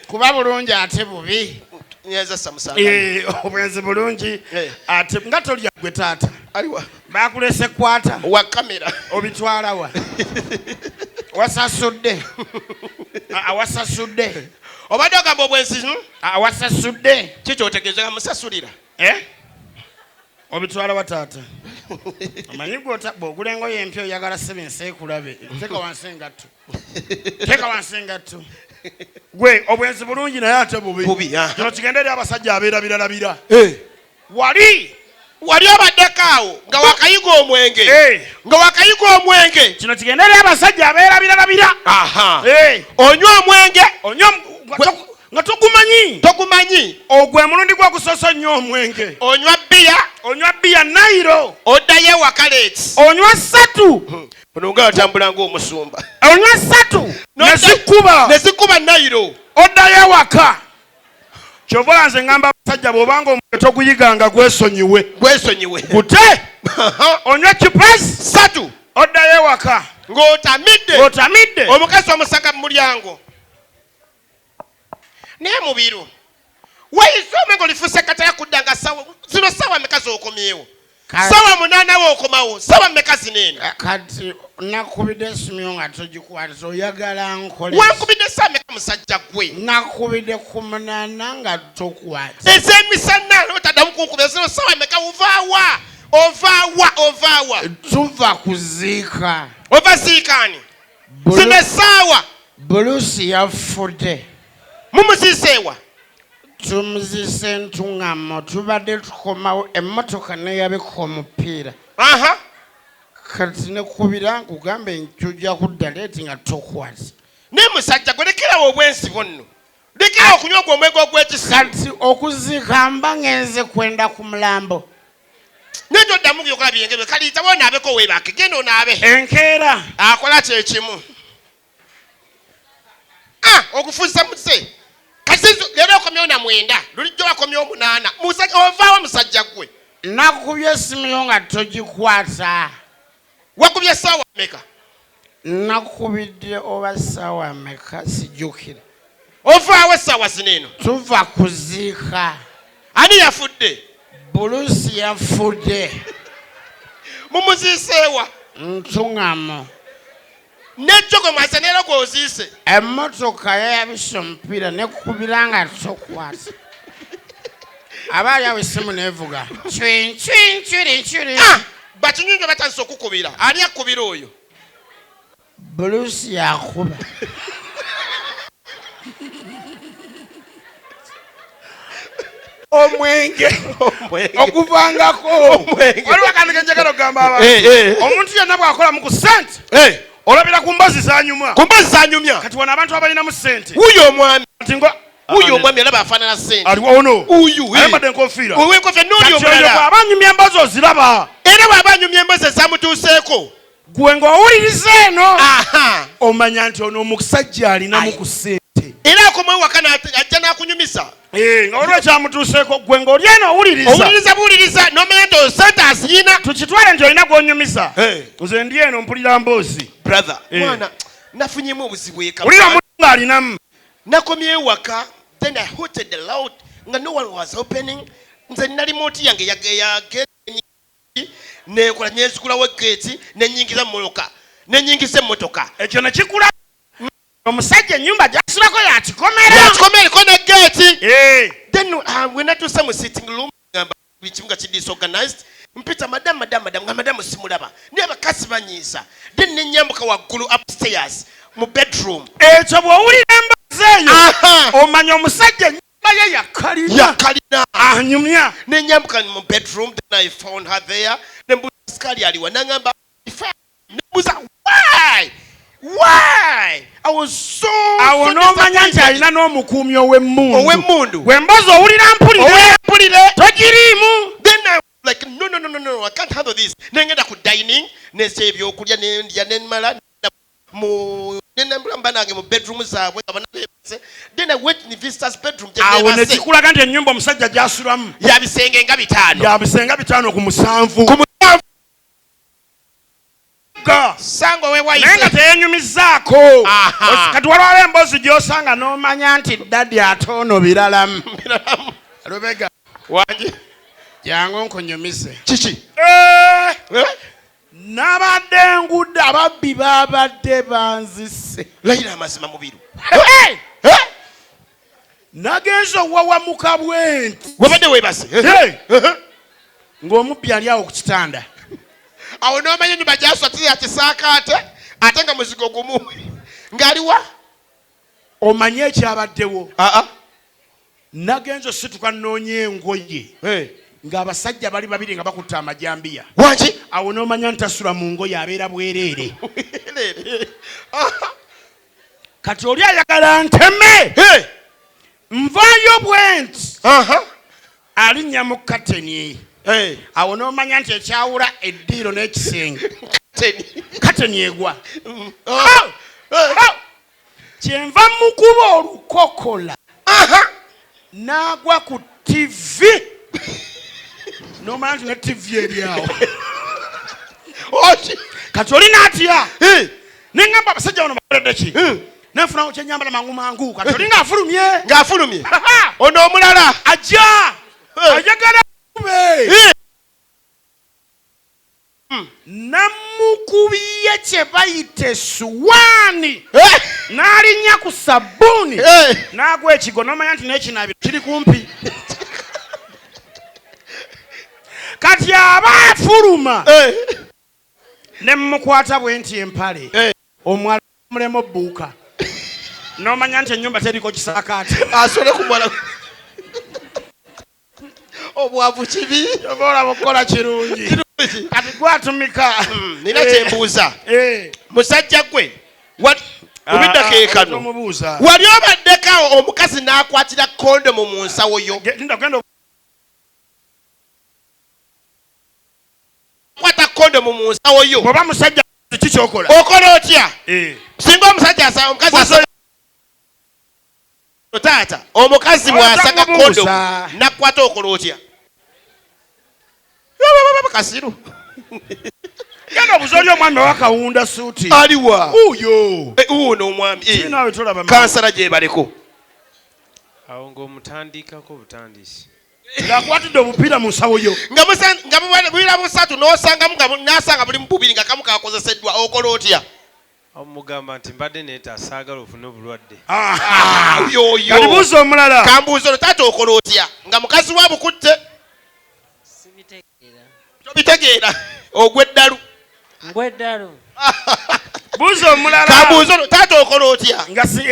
kuba bulungi ate bubi. Obwenzi bulungi ate nga tolya gwe taata. Bakulese kwata wa kamera obitwala wa. Wasasudde. Awasasudde. Obadde ogamba obwenzi awasasudde. Kiki otegeeza musasulira? Obitwala wa taata. Amanyi bw'ogula engoye empya oyagala 7 seekulabe. Teka wansi engatto. Teka wansi engatto. Gwe obwenzi bulungi naye ate bubi. Kino kigenda eri abasajja abeerabiralabira. Wali obaddeko awo nga wakayiga omwenge. Nga wakayiga omwenge. Kino kigenda eri abasajja abeerabiralabira. Onywa omwenge. Nga togumanyi. Ogwe mulundi gwa kusoso nnyo omwenge. Onywa bbiya Nairo. Oddayo ewaka leeti. Onywa 3. Ono nga atambula ng'omusumba. Onywa 3. Nezikuba Nairo. Oddayo ewaka. Kyova nze ngamba abasajja bw'obanga omwenge toguyiganga gwesonyiwe. Gute. Onywa kipesi 3. Oddayo ewaka. Ng'otamidde. Omukazi omusaka mu mulyango. Naye mubiru. Wayise omwenge olifuuse kataya kuddanga zino sawa mekazi okomyewo. Sawa 8 w'okomawo. Sawa mekazi neno. Kati nakubidde simyo nga togikwata oyagala nkole. Wankubidde saa meka musajja gwe. Nakubidde ku 8 nga tokwata. Ez'emisana otaddamu kunkuba zino sawa meka ovaawa. Tuva kuziika. Ova ziikaani. Zino sawa. Bulusi yafudde. Mumuziiseewa. Tumuzise ntungamo tubadde tukomawo emmotoka neyabika omupiira. Kati nekubira nkugambe njujja kudda leeti nga tokwata. Naye musajja gwe lekerawo obwensi bwonno. Lekerawo okunywa ogwo omwenge ogw'ekisa. Kati okuziika mba ngenze kwenda ku mulambo. Naye toddamu byokola byengebe kaliita boonaabeko weebake genda onaabe. Enkeera. Akola kyekimu. Okufuusa muze. Leero okomyewo na 9, lulijjo wakomyewo 8. Ovaawa musajja gwe. Nakubye esimu nga togikwata. Wakubye essaawa mmeka? Nakubidde oba ssaawa mmeka sijjukira. Ovaawo essaawa zineeno? Tuva kuziika. Ani yafudde? Bulusi yafudde. Mumuziiseewa? Ntungamo. Nejjogo mwasa neero gw'oziise. Emmotoka yayabise omupiira nekubira nga tokwata. Abaali awo essimu neevuga. Cwinchwiri. Bakinyingi batandise okukubira. Ani akubira oyo? Bulusi yakuba. Omwenge okuvangako. Waliwo akantu ke njagala okugamba abantu. Omuntu yenna bw'akola mu ku ssente. Olabira ku mbazi zanyuma. Kati wano abantu abalinamu ssente. Wuyo omwami alaba afaanana ssente. Aliwo ono. Ayambadde enkofiira. N'oli omulala. Abanyumya embazi oziraba. Era bw'aba anyumya embazi ezamutuuseeko. Gwe ng'owuliriza eno. Omanya nti ono omusajja alinamu ku ssente. Era akomawo waka ajja n'akunyumisa. Nga waliwo ekyamutuuseeko gwe ng'oli eno owuliriza. Buwuliriza n'omanya nti ssente azirina. Tukitwale nti olina gw'onyumisa. Nze ndi eno mpulira mboozi. Brother, mwana nafunyemu obuzibu eka. Ulira omuntu ng'alinamu. Nakomyewo waka, then I hooted loud nga no one was opening. Nze nina remote yange ya gate nekola nyenzikulawo gate nenyingiza mmotoka. Nenyingisa emmotoka. Ekyo ne kikula. Omusajja ennyumba gy'asulako yakikomera. Yakikomerako ne gate. Then when natuuse mu sitting room ngamba bikimu nga kidi disorganized. Mpita madam nga madam simulaba. Naye abakazi banyiisa. Then nenyambuka waggulu upstairs mu bedroom. Ekyo bw'owulira embazi eyo omanya omusajja ennyumba ye yakalina. Anyumya. Nenyambuka mu bedroom, then I found her there. Nembuuza sikaali aliwa nangamba nembuuza why? I was so awo n'omanya nti alina n'omukuumi ow'emmundu. Wembazi owulira mpulire togiriimu. Then I was like no, I can't handle this. Nengenda ku dining nesa ebyokulya nendya nemala nenambula nange mu bedroom zaabwe then I went in the visitor's bedroom. Awo ne kikulaga nti ennyumba omusajja gy'asulamu yabisenge nga 5. Yabisenge 5 ku 7. mugga sango we wayise naye nga teyenyumizaako kati waliwo emboozi gy'osanga n'omanya nti daddi ate ono biralamu lubega wangi jangu nkunyumise kiki nabadde ngudde ababbi babadde banzise layira amazima mubiru nagenza owawamuka bwenti wabadde webase ng'omubbi ali awo ku kitanda awo n'omanya ennyumba gyaswatira kisaakaate ate nga muzigo gumu ng'aliwa omanye ekyabaddewo nagenza osituka nnoonya engoye ng'abasajja bali babiri nga bakutte amajambiya wangi awo n'omanya ntasula mu ngoye abeera bwereere kati oli ayagala nteme nvayo bwenti alinnya mu kateni awo n'omanya nti ekyawula eddiiro n'ekisenge kateni egwa kyenva mukuba olukokola n'agwa ku tivi n'omanya nti ne tivi eri awo kati oli n'atya neŋŋamba abasajja bano bakoledde ki nenfunawo kyenyambala mangu mangu kati oli ng'afulumye ono omulala ajja ayagala kube namukubiye kye bayita essuwaani n'alinnya ku sabbuuni n'agwa ekigo n'omanya nti n'ekinaabiro kiri kumpi kati aba afuluma ne mmukwata bwe nti empale omwala mulemu bbuuka n'omanya nti ennyumba teriko kisaakaate asole kumwala obwavu kibi oba bukola kirungi kati gwatumika nina kyembuuza musajja gwe obiddako ekano wali obaddeko omukazi n'akwatira kondomu mu nsawo yo kwata kondomu mu nsawo yo oba musajja kikyokola okola otya singa omusajja omukazi taata omukazi bw'asaga kondomu nakwata okola otya kasiru genda obuzooli omwami owakawunda suuti aliwa uyo uno omwami nawe tolaba kansala gye baleko awo ng'omutandikako butandisi ng'akwatidde obupiira mu nsawo yo nga bwira busatu n'asanga buli mububiri nga kamu kakozeseddwa okola otya omugamba nti mbadde neeta saagala ofune obulwadde kati buuza omulala kambuuza ono taata okola otya nga mukazi wa bukutte tobitegeera ogw'eddalu buuza omulala kambuuza ono taata okola otya nga si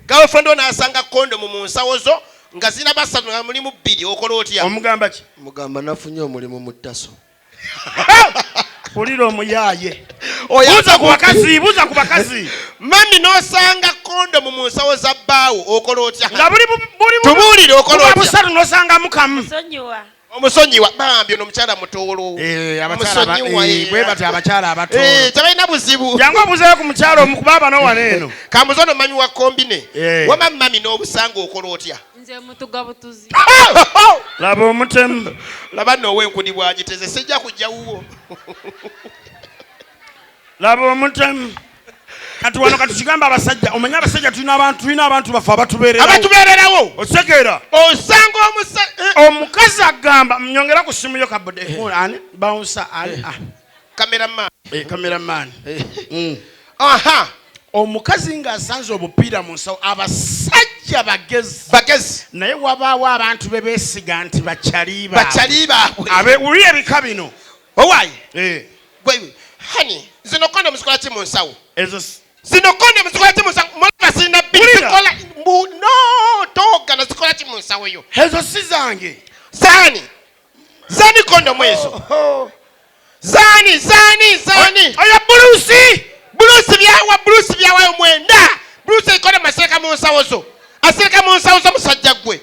girlfriend n'asanga kondomu mu nsawo zo nga zina basatu nga mulimu bbiri okola otya omugamba ki mugamba nafunye omulimu mu ttaso pulira omuyaaye buuza ku bakazi mami n'osanga kondomu mu nsawo za bbaawo okola otya nga tubuulire okola otya busatu n'osangamu kamu omusonyiwa bambi ono omukyala mutoolo bwe bati abakyala abatoolo tebalina buzibu jangu obuzeyo ku mukyala omukuba abano wano eno kambuza ono mami wa kombine wama mami n'obusanga okola otya nze mutuga butuzi laba omutemu laba n'owenkudi bwagiteze sijja kujja wuwo laba omutemu kati wano katukigamba abasajja omanye abasajja tulina abantu bafe abatubeererawo osekeera osanga omukazi agamba mnyongera ku simu yo kabode ani bouncer ani cameraman omukazi ng'asanze obupiira mu nsawo abasajja bagezi naye wabaawo abantu be beesiga nti bakyali baabwe abewulira ebika bino owaaye hani zino kondomu zikola ki mu nsawo zino kondomu zikola ki mu nsawo mulaba zirina bbiri zikola togana zikola ki mu nsawo yo ezo si zange zaani kondomu ezo zaani oyo buluusi byawayo mwenda buluusi ekikola masereka mu nsawo zo asereka mu nsawo zo musajja gwe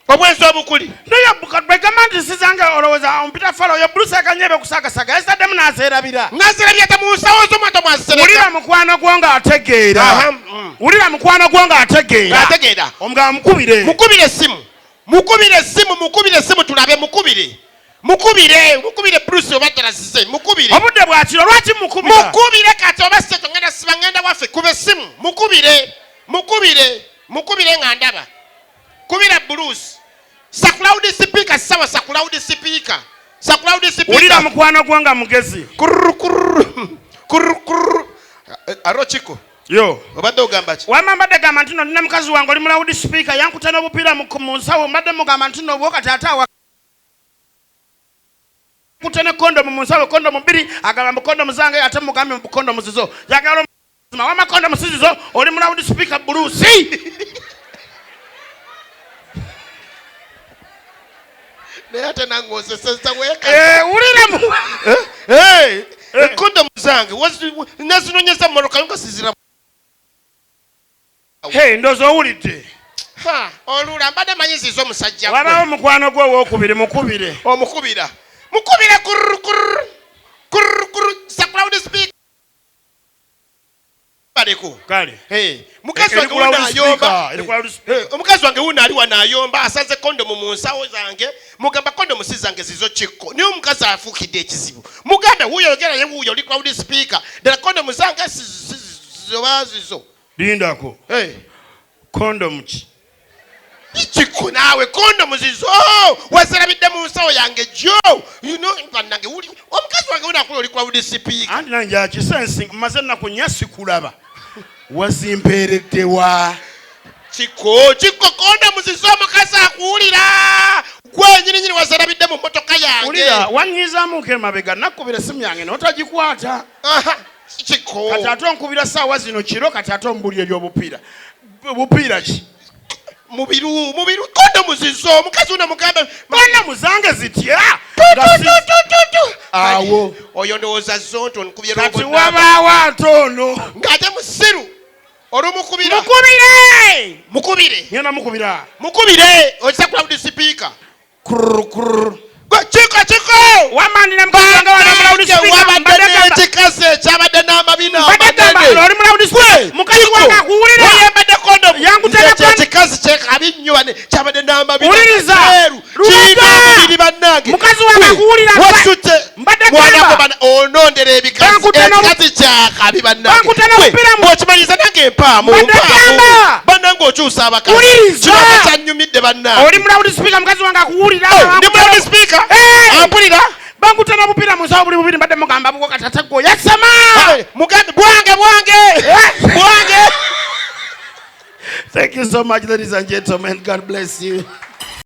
obwenzi obukuli naye begamba nti si zange olowooza ompita falo oyo buluusi ekanyebe kusagasaga esaddemu n'azeerabira te mu nsawo zo mwata mwasereka wulira mukwano gwo ng'ategeera omugamba mukubire essimu tulabe mukubire mukubire Bruce obatala sise mukubire obudde bwakiro lwaki mukubira mukubire kati obase tongenda sibangenda waffe kube simu mukubire ngandaba kubira Bruce sakuloud speaker sawa sakuloud speaker ulira mukwano gwanga mugezi aro Chiko yo obadde ogamba ki wama mbadde gamba nti no nina mukazi wange oli mu loud speaker yankutana obupiira mu nsawo mbadde mugamba nti no bwo kati ataawa kutene kondomu mu nsawo kondomu 2 agamba mu kondomu zange ate mugambe mu kondomu zizo yagala wama kondomu sizizo oli mu loud speaker Bruce Neyate nangoze sasa weka ulira mu kondomu zange nazinonyeza moroka nga sizira ndozo owulidde olula mbadde manyizizo omusajja wabawo mukwano gwe owokubiri mukubire omukubira sakuloud speaker kale mukazi wange unayomba omukazi wange una ali wanayomba asaze kondomu mu nsawo zange mugamba kondomu si zange zizo Chiko niyo omukazi afuukidde ekizibu mugambe wuyo ogera ye wuyo oli cloud speaker ddala kondomu zange zizo lindako kondomu ki Chiko naawe kondomu zizo wazirabidde mu nsawo yange jo bannange omukazi wange unakula oli cloud speaker anti nange akisensi maze ennaku nnya sikulaba wazimpeeredde wa Chiko kondomu zizo omukazi akuwulira gwenyininyini wazirabidde mu mmotoka yange ulira wanyizaamuko emabega nakkubira esimu yange n'otagikwata Chiko kati ate onkubira saawa zino kiro kati ate ombulira obupiira ki mubiru kondomu zizo omukazi una mugambe kondomu zange zitya awo oyo ndowooza zonto nkubye kati wabaawo ate ono ng'ate musiru olumukubira mukubire ngenda mukubira okisa cloud speaker Chiko wamandira mukanga wana mu loud speaker wabadde n'ekikazi ekyabadde n'amabina oli mu loud speaker mukazi wange akuwulira yambadde kondomu yankutana ekikazi kyekabi nnyo kyabadde n'amabina uliriza mubiri bannange mukazi wange akuwulira wasute mwanako onondera ekikazi kyakabi bannange bw'okimanyiza nange empaamu bannange okyusa abakazi kino kyanyumidde bannange oli mu loud speaker mukazi wange akuwulira ndi mu loud speaker ampulira bankutana obupiira mu nsawo buli bubiri mbadde mugamba bwo kati ate gwe yasema mugambe bwange Thank you so much, ladies and gentlemen. God bless you.